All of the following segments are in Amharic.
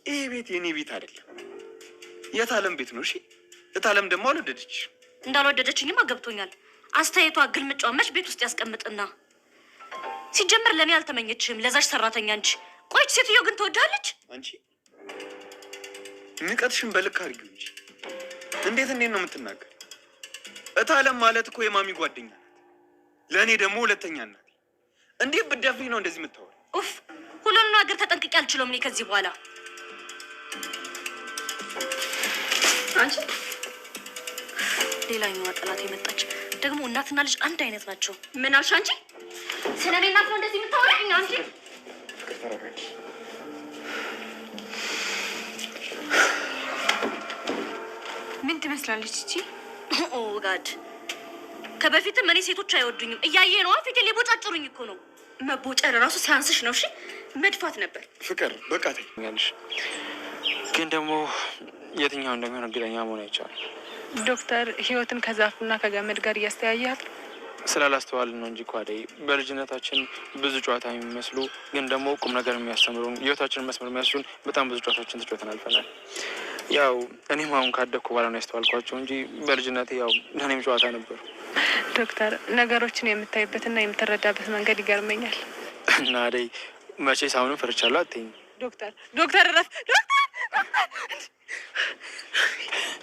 ይሄ ቤት የኔ ቤት አይደለም፣ የታለም ቤት ነው። እሺ የታለም ደግሞ አልወደደች። እንዳልወደደችኝማ ገብቶኛል። አስተያየቷ ግልምጫዋ መች ቤት ውስጥ ያስቀምጥና ሲጀምር ለእኔ አልተመኘችም፣ ለዛች ሰራተኛ እንጂ። ቆይች ሴትዮ ግን ትወዳለች። አንቺ ንቀትሽን በልክ አድርጊው እንጂ እንዴት ነው የምትናገር? እታለም ማለት እኮ የማሚ ጓደኛ ናት፣ ለእኔ ደግሞ ሁለተኛ ናት። እንዴት ብትደፍሪ ነው እንደዚህ የምታወራው? ኡፍ ሁሉንም ነገር ተጠንቅቄ አልችለውም እኔ ከዚህ በኋላ። አንቺ ሌላኛዋ ጠላት የመጣች ደግሞ እናትና ልጅ አንድ አይነት ናቸው። ምን አልሽ አንቺ? ስለ እኔ እናት ነው እንደዚህ የምታወራኝ አንቺ? ምን ትመስላለች እቺ? ኦ ጋድ ከበፊትም እኔ ሴቶች አይወዱኝም። እያየ ነው ፊቴ ሊቦጫጭሩኝ እኮ ነው። መቦጨር ራሱ ሲያንስሽ ነው። እሺ መድፋት ነበር። ፍቅር በቃ ተኛለሽ። ግን ደግሞ የትኛው እንደሚሆን እርግጠኛ መሆን አይቻልም። ዶክተር ህይወትን ከዛፍና ከገመድ ጋር እያስተያያት ስላላስተዋልን ነው እንጂ እኮ አደይ፣ በልጅነታችን ብዙ ጨዋታ የሚመስሉ ግን ደግሞ ቁም ነገር የሚያስተምሩን ህይወታችንን መስመር የሚያስሉን በጣም ብዙ ጨዋታዎችን ተጫውተን አልፈናል። ያው እኔም አሁን ካደግኩ በኋላ ነው ያስተዋልኳቸው እንጂ በልጅነቴ ያው ለእኔም ጨዋታ ነበሩ። ዶክተር ነገሮችን የምታይበትና የምትረዳበት መንገድ ይገርመኛል። እና አደይ መቼስ አሁንም ፈርቻለሁ አትይኝ። ዶክተር እረፍ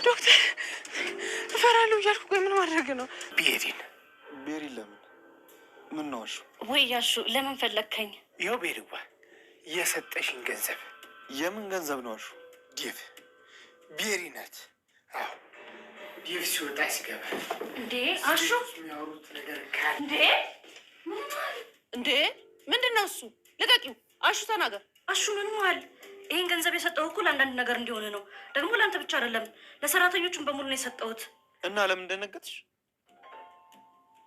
ዶክተር እፈራለሁ እያልኩ ቆይ ምን ማድረግ ነው? ቤሪ ለምን ምን ነው? ወይ ያሹ ለምን ፈለግከኝ? ይኸው ቤሪዋ የሰጠሽኝ ገንዘብ። የምን ገንዘብ ነው? ዴቭ ቤሪ ናት። አዎ ዴቭ ሲወጣ ሲገባ እንዴ አሹ የሚያወሩት ነገር ካለ እንዴ ምንድን ነው እሱ? ልቀቂው አሹ ተናገር። አሹ ምን ማለት? ይሄን ገንዘብ የሰጠው እኮ ለአንዳንድ ነገር እንዲሆነ ነው። ደግሞ ለአንተ ብቻ አይደለም ለሰራተኞቹም በሙሉ ነው የሰጠሁት። እና ለምን እንደነገጥሽ?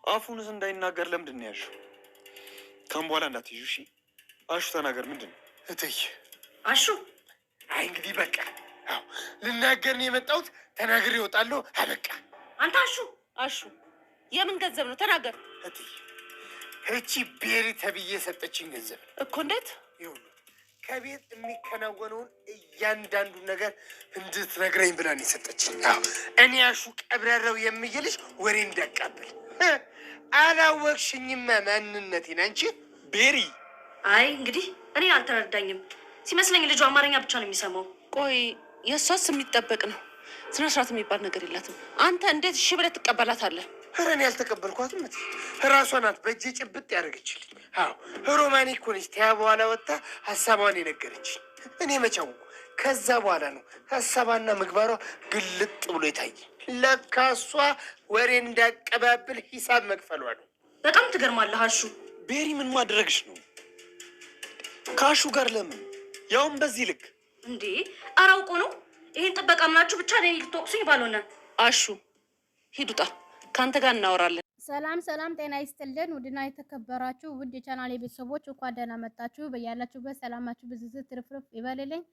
አፉንስ እንዳይናገር ለምንድን ነው ያልሽው? ከም በኋላ እንዳትይዙ እሺ። አሹ ተናገር። ምንድን ነው እትዬ? አሹ አይ እንግዲህ በቃ አዎ ልናገር ነው የመጣሁት። ተናግሬ እወጣለሁ። አበቃ። አንተ አሹ የምን ገንዘብ ነው? ተናገር እትዬ። እቺ ቤሪ ተብዬ የሰጠችኝ ገንዘብ እኮ። እንዴት? ይሁን ከቤት የሚከናወነውን እያንዳንዱ ነገር እንድትነግረኝ ብላ ነው የሰጠችኝ። አዎ እኔ አሹ ቀብረረው የምይልሽ ወሬ እንዳቃብል አላወቅሽኝም ማንነቴን አንቺ ቤሪ። አይ እንግዲህ እኔ አልተረዳኝም ሲመስለኝ ልጁ አማርኛ ብቻ ነው የሚሰማው። ቆይ የእሷስ የሚጠበቅ ነው። ስነ ስርዓት የሚባል ነገር የላትም። አንተ እንዴት እሺ ብለህ ትቀበላታለህ? ኧረ እኔ ያልተቀበልኳትም እራሷ ናት በእጄ ጭብጥ ያደረገችልኝ። አዎ ሮማኔ እኮ ነች። ተያ በኋላ ወጥታ ሀሳቧን የነገረችኝ። እኔ መቻው ከዛ በኋላ ነው ሀሳባና ምግባሯ ግልጥ ብሎ የታየ። ለካ እሷ ወሬ እንዳቀባብል ሂሳብ መክፈሏ ነው። በጣም ትገርማለህ አሹ። ቤሪ ምን ማድረግሽ ነው? ከአሹ ጋር ለምን ያውም በዚህ ልክ እንዴ? አራውቆ ነው ይሄን ጥበቃ ምናችሁ ብቻ ለኔ ልትወቅሱኝ ባልሆነ። አሹ ሂዱጣ ከአንተ ጋር እናወራለን። ሰላም ጤና ይስጥልን። ውድና የተከበራችሁ ውድ የቻናሌ ቤተሰቦች እንኳን ደህና መጣችሁ። በያላችሁበት ሰላማችሁ ብዝዝት ትርፍርፍ ይበልልኝ።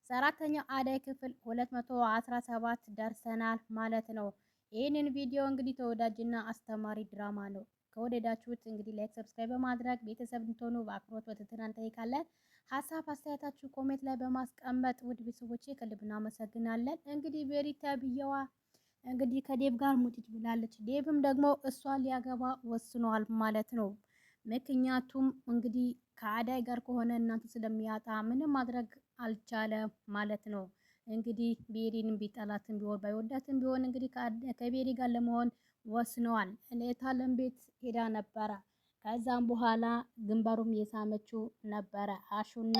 ሰራተኛው አደይ ክፍል 217 ደርሰናል ማለት ነው። ይህንን ቪዲዮ እንግዲህ ተወዳጅና አስተማሪ ድራማ ነው። ከወደዳችሁት እንግዲህ ላይክ፣ ሰብስክራይብ በማድረግ ቤተሰብ እንድትሆኑ በአክብሮት በትህትና እንጠይቃለን። ሀሳብ አስተያየታችሁ ኮሜንት ላይ በማስቀመጥ ውድ ቤተሰቦቼ ከልብ እናመሰግናለን። እንግዲህ ቤሪ ተብዬዋ እንግዲህ ከዴቭ ጋር ሙጭጭ ብላለች። ዴቭም ደግሞ እሷ ሊያገባ ወስኗል ማለት ነው። ምክንያቱም እንግዲህ ከአዳይ ጋር ከሆነ እናንተ ስለሚያጣ ምንም ማድረግ አልቻለም ማለት ነው። እንግዲህ ቤሪንም ቢጠላትም ቢሆን ባይወዳትም ቢሆን እንግዲህ ከቤሪ ጋር ለመሆን ወስነዋል። የታለም ቤት ሄዳ ነበረ። ከዛም በኋላ ግንባሩም የሳመችው ነበረ። አሹና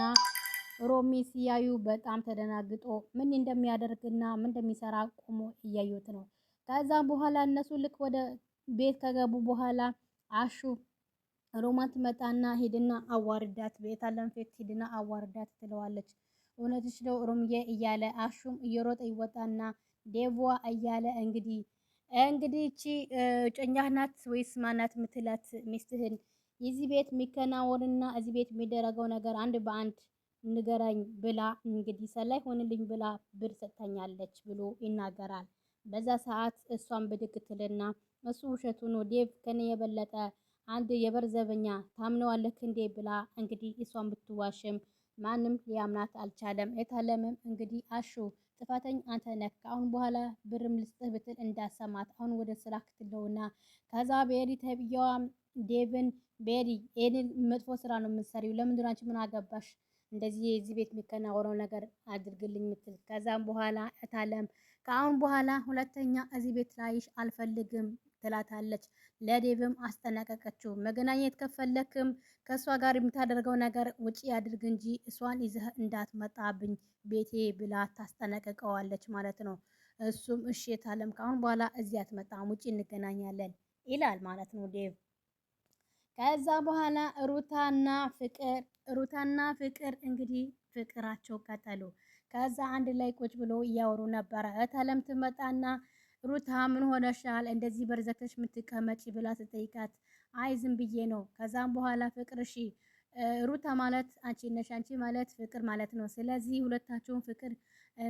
ሮሚ ሲያዩ በጣም ተደናግጦ ምን እንደሚያደርግና ምን እንደሚሰራ ቆሞ እያዩት ነው። ከዛም በኋላ እነሱ ልክ ወደ ቤት ከገቡ በኋላ አሹ ሮማን ትመጣና ሂድና አዋርዳት፣ ቤታለም ፊት ሂድና አዋርዳት ትለዋለች። እውነትሽ ነው ሮምዬ እያለ አሹም እየሮጠ ይወጣና ዴቭዋ እያለ እንግዲህ እቺ ጨኛህ ናት ወይስ ማናት ምትላት ሚስትህን የዚህ ቤት የሚከናወንና እዚህ ቤት የሚደረገው ነገር አንድ በአንድ ንገረኝ ብላ እንግዲህ ሰላይ ሆንልኝ ብላ ብር ሰጥታኛለች ብሎ ይናገራል። በዛ ሰዓት እሷን ብድግ ትልና እሱ ውሸቱ ነው ዴቭ ከኔ የበለጠ አንድ የበር ዘበኛ ታምነዋለህ እንዴ ብላ እንግዲህ እሷን ብትዋሽም ማንም ሊያምናት አልቻለም። የታለምም እንግዲህ አሹ ጥፋተኛ አንተ ነህ፣ ከአሁን በኋላ ብርም ልስጥህ ብትል እንዳሰማት አሁን ወደ ስራ ክትለውና ከዛ ቤሪ ተብዬዋ ዴቭን ቤሪ ይህንን መጥፎ ስራ ነው የምትሰሪው፣ ለምንድን አንቺ ምን አገባሽ እንደዚህ የዚህ ቤት የሚከናወነው ነገር አድርግልኝ ምትል። ከዛም በኋላ እታለም ከአሁን በኋላ ሁለተኛ እዚህ ቤት ላይሽ አልፈልግም ትላታለች። ለዴቭም አስጠነቀቀችው። መገናኘት ከፈለክም ከእሷ ጋር የምታደርገው ነገር ውጪ ያድርግ እንጂ እሷን ይዘህ እንዳትመጣብኝ ቤቴ ብላ ታስጠነቅቀዋለች ማለት ነው። እሱም እሺ እታለም ከአሁን በኋላ እዚህ አትመጣም፣ ውጪ እንገናኛለን ይላል ማለት ነው ዴቭ። ከዛ በኋላ ሩታና ፍቅር እንግዲህ ፍቅራቸው ቀጠሉ። ከዛ አንድ ላይ ቁጭ ብሎ እያወሩ ነበረ። እታለም ትመጣና ሩታ ምን ሆነሻል እንደዚህ በርዘግተሽ የምትቀመጪ ብላ ስትጠይቃት አይ ዝም ብዬ ነው። ከዛም በኋላ ፍቅር እሺ ሩታ ማለት አንቺ ነሽ፣ አንቺ ማለት ፍቅር ማለት ነው። ስለዚህ ሁለታችሁም ፍቅር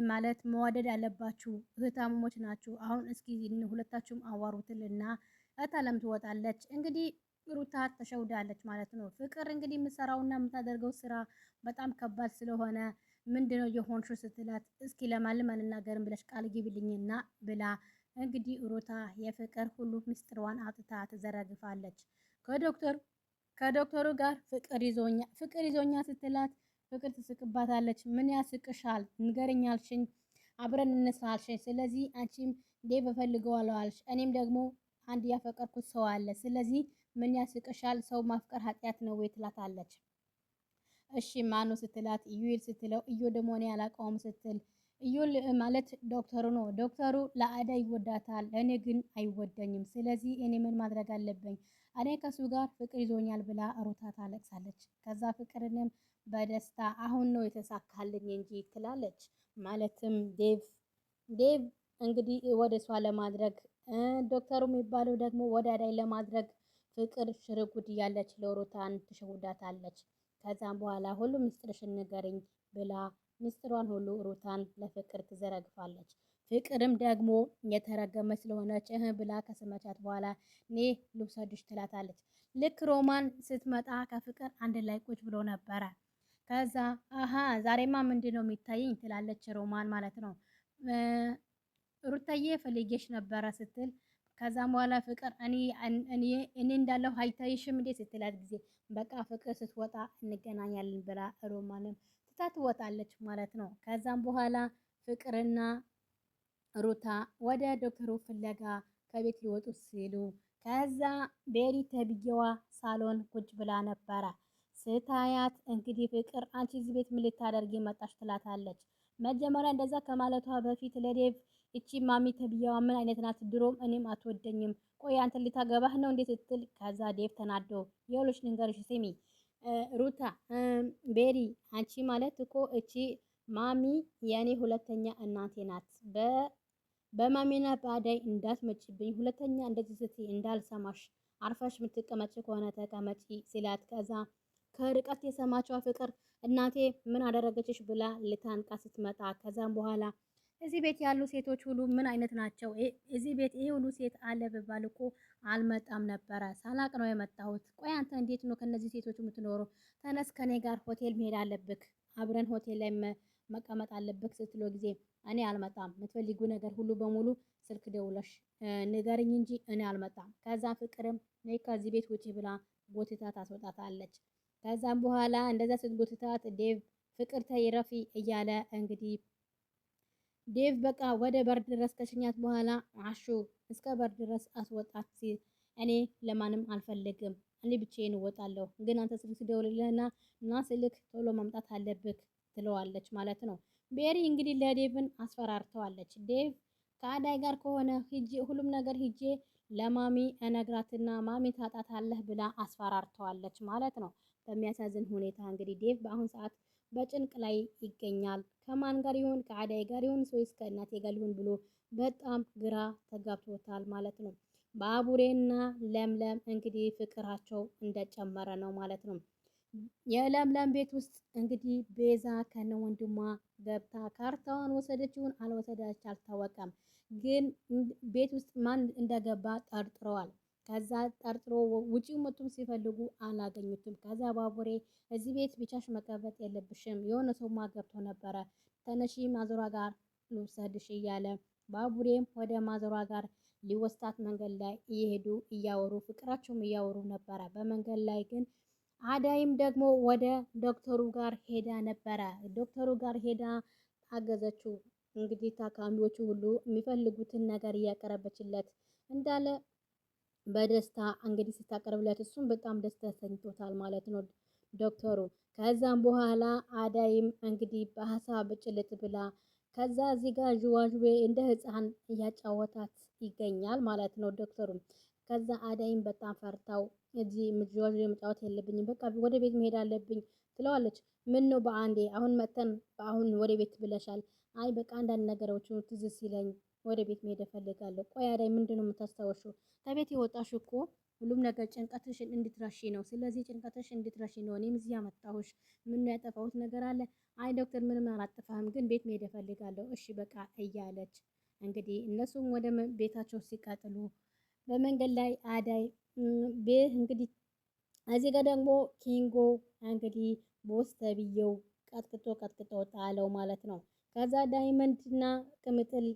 ማለት መዋደድ ያለባችሁ እህታሞች ናችሁ። አሁን እስኪ ሁለታችሁም አዋሩትልና እታለም ትወጣለች። እንግዲህ ሩታ ተሸውዳለች ማለት ነው። ፍቅር እንግዲህ የምትሰራውና የምታደርገው ስራ በጣም ከባድ ስለሆነ ምንድነው የሆንሽው ስትላት እስኪ ለማንም አልናገርም ብለሽ ቃል ግቢልኝና ብላ እንግዲህ ሩታ የፍቅር ሁሉ ምስጢሯን አውጥታ ትዘረግፋለች። ከዶክተሩ ጋር ፍቅር ይዞኛ ስትላት ፍቅር ትስቅባታለች። ምን ያስቅሻል? ንገረኝ አልሽኝ፣ አብረን እንስራ አልሽኝ። ስለዚህ አንቺም እንዴ በፈልገዋለሁ አልሽ፣ እኔም ደግሞ አንድ ያፈቀርኩት ሰው አለ። ስለዚህ ምን ያስቅሻል? ሰው ማፍቀር ኃጢአት ነው ወይ ትላታለች። እሺ ማኑ ስትላት ኢዩል ስትለው እዩ ደግሞ እኔ አላውቀውም ስትል ኢዩል ማለት ዶክተሩ ነው። ዶክተሩ ለአዳይ ይወዳታል፣ እኔ ግን አይወደኝም። ስለዚህ እኔ ምን ማድረግ አለብኝ? እኔ ከሱ ጋር ፍቅር ይዞኛል ብላ ሩታ ታለቅሳለች። ከዛ ፍቅርንም በደስታ አሁን ነው የተሳካልኝ እንጂ ትላለች። ማለትም ዴቭ እንግዲህ ወደ እሷ ለማድረግ ዶክተሩ የሚባለው ደግሞ ወደ አዳይ ለማድረግ ፍቅር ሽርጉድ እያለች ለሩታን ትሸውዳታለች። ከዛም በኋላ ሁሉ ምስጢርሽን ንገሪኝ ብላ ምስጢሯን ሁሉ ሩታን ለፍቅር ትዘረግፋለች። ፍቅርም ደግሞ የተረገመች ስለሆነች ብላ ከሰማቻት በኋላ እኔ ልውሰድሽ ትላታለች። ልክ ሮማን ስትመጣ ከፍቅር አንድ ላይ ቁጭ ብሎ ነበረ። ከዛ ዛሬማ ምንድን ነው የሚታየኝ ትላለች ሮማን ማለት ነው። ሩታዬ ፈልጌሽ ነበረ ስትል ከዛም በኋላ ፍቅር እኔ እንዳለሁ አይታይሽም እንዴ ስትላት ጊዜ በቃ ፍቅር ስትወጣ እንገናኛለን ብላ ሮማንም ትታ ትወጣለች ማለት ነው። ከዛም በኋላ ፍቅርና ሩታ ወደ ዶክተሩ ፍለጋ ከቤት ሊወጡ ሲሉ ከዛ ቤሪ ተብዬዋ ሳሎን ቁጭ ብላ ነበረ። ስታያት እንግዲህ ፍቅር አንቺ እዚህ ቤት ምን ልታደርጊ መጣሽ ትላታለች። መጀመሪያ እንደዛ ከማለቷ በፊት ለዴቭ እቺ ማሚ ተብዬዋ ምን አይነት ናት? ድሮም እኔም አትወደኝም። ቆይ አንተ ልታገባህ ነው እንዴት ስትል ከዛ ዴቭ ተናዶ የውልሽ ልንገርሽ ስሚ ሩታ ቤሪ አንቺ ማለት እኮ እቺ ማሚ የኔ ሁለተኛ እናቴ ናት። በማሚና በአዳይ እንዳትመጭብኝ፣ ሁለተኛ እንደዚህ ስትይ እንዳልሰማሽ፣ አርፈሽ የምትቀመጭ ከሆነ ተቀመጪ ሲላት ከዛ ከርቀት የሰማችዋ ፍቅር እናቴ ምን አደረገችሽ ብላ ልታንቃ ስትመጣ ከዛም በኋላ እዚህ ቤት ያሉ ሴቶች ሁሉ ምን አይነት ናቸው? እዚህ ቤት ይሄ ሁሉ ሴት አለ ብባል እኮ አልመጣም ነበረ። ሳላቅ ነው የመጣሁት። ቆይ አንተ እንዴት ነው ከነዚህ ሴቶች የምትኖረው? ተነስ ከኔ ጋር ሆቴል መሄድ አለብክ፣ አብረን ሆቴል ላይ መቀመጥ አለብክ ስትሎ ጊዜ እኔ አልመጣም፣ የምትፈልጉ ነገር ሁሉ በሙሉ ስልክ ደውለሽ ንገርኝ እንጂ እኔ አልመጣም። ከዛ ፍቅርም ነይ ከዚህ ቤት ውጪ ብላ ጎትታ ታስወጣታለች። ከዛም በኋላ እንደዛ ስትጎትታት ዴቭ ፍቅር ተይ ረፊ እያለ እንግዲህ ዴቭ በቃ ወደ በር ድረስ ከሽኛት በኋላ አሹ እስከ በር ድረስ አስወጣት ሲል እኔ ለማንም አልፈልግም፣ እኔ ብቻዬን እወጣለሁ፣ ግን አንተ ስልክ ደውልልህና እና ስልክ ቶሎ መምጣት አለብክ ትለዋለች ማለት ነው። ቤሪ እንግዲህ ለዴቭን አስፈራርተዋለች። ዴቭ ከአዳይ ጋር ከሆነ ሂጂ ሁሉም ነገር ሂጄ ለማሚ እነግራትና ማሚ ታጣታለህ ብላ አስፈራርተዋለች ማለት ነው። በሚያሳዝን ሁኔታ እንግዲህ ዴቭ በአሁን ሰዓት በጭንቅ ላይ ይገኛል። ከማን ጋር ይሁን ከአዳይ ጋር ይሁን ወይስ ከእናቴ ጋር ይሁን ብሎ በጣም ግራ ተጋብቶታል ማለት ነው። ባቡሬና ለምለም እንግዲህ ፍቅራቸው እንደጨመረ ነው ማለት ነው። የለምለም ቤት ውስጥ እንግዲህ ቤዛ ከነ ወንድሟ ገብታ ካርታዋን ወሰደችውን አልወሰደች አልታወቀም፣ ግን ቤት ውስጥ ማን እንደገባ ጠርጥረዋል። ከዛ ጠርጥሮ ውጪው መቱም ሲፈልጉ አላገኙትም። ከዛ ባቡሬ እዚህ ቤት ብቻሽ መቀመጥ የለብሽም የሆነ ሰው ማገብቶ ነበረ ተነሺ ማዘሯ ጋር ልውሰድሽ እያለ ባቡሬም ወደ ማዘሯ ጋር ሊወስዳት መንገድ ላይ እየሄዱ እያወሩ ፍቅራቸውም እያወሩ ነበረ። በመንገድ ላይ ግን አዳይም ደግሞ ወደ ዶክተሩ ጋር ሄዳ ነበረ። ዶክተሩ ጋር ሄዳ አገዘችው። እንግዲህ ታካሚዎቹ ሁሉ የሚፈልጉትን ነገር እያቀረበችለት እንዳለ በደስታ እንግዲህ ስታቀርብለት እሱም በጣም ደስታ ተሰኝቶታል ማለት ነው ዶክተሩ። ከዛም በኋላ አዳይም እንግዲህ በሀሳብ ጭልጥ ብላ ከዛ እዚህ ጋር ዥዋዥዌ እንደ ህፃን እያጫወታት ይገኛል ማለት ነው ዶክተሩ። ከዛ አዳይም በጣም ፈርታው እዚህ ዥዋዥዌ መጫወት የለብኝም በቃ ወደ ቤት መሄድ አለብኝ ትለዋለች። ምን ነው በአንዴ አሁን መተን በአሁን ወደ ቤት ብለሻል? አይ በቃ አንዳንድ ነገሮች ትዝ ሲለኝ ወደ ቤት መሄድ እፈልጋለሁ። ቆይ አዳይ ምንድነው የምታስታውሽው? ከቤት የወጣሽ እኮ ሁሉም ነገር ጭንቀትሽን እንድትረሺ ነው። ስለዚህ ጭንቀትሽን እንድትረሺ ነው እኔም እዚህ ያመጣሁሽ። ምን ነው ያጠፋሁት ነገር አለ? አይ ዶክተር ምንም አላጠፋህም፣ ግን ቤት መሄድ እፈልጋለሁ። እሺ በቃ እያለች እንግዲህ እነሱም ወደ ቤታቸው ሲቀጥሉ በመንገድ ላይ አዳይ ቤት እንግዲህ እዚህ ጋር ደግሞ ኪንጎ እንግዲህ ቦስ ተብዬው ቀጥቅጦ ጣለው ማለት ነው። ከዛ ዳይመንድ እና ቅምጥል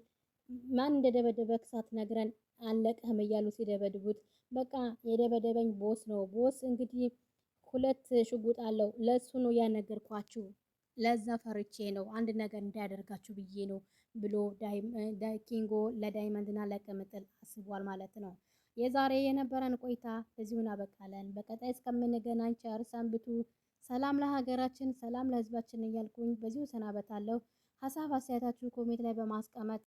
ማን እንደደበደበክ ሳትነግረን አለቀህም እያሉ ሲደበድቡት በቃ የደበደበኝ ቦስ ነው። ቦስ እንግዲህ 2 ሽጉጥ አለው ለሱ ነው ያነገርኳችሁ፣ ለዛ ፈርቼ ነው አንድ ነገር እንዳያደርጋችሁ ብዬ ነው ብሎ ኪንጎ ለዳይመንድ እና ለቅምጥል አስቧል ማለት ነው። የዛሬ የነበረን ቆይታ እዚሁ እናበቃለን። በቀጣይ እስከምንገናኝ ቸር ሰንብቱ። ሰላም ለሀገራችን፣ ሰላም ለሕዝባችን እያልኩኝ በዚሁ ሰናበታለሁ። ሀሳብ አስተያየታችሁ ኮሜንት ላይ በማስቀመጥ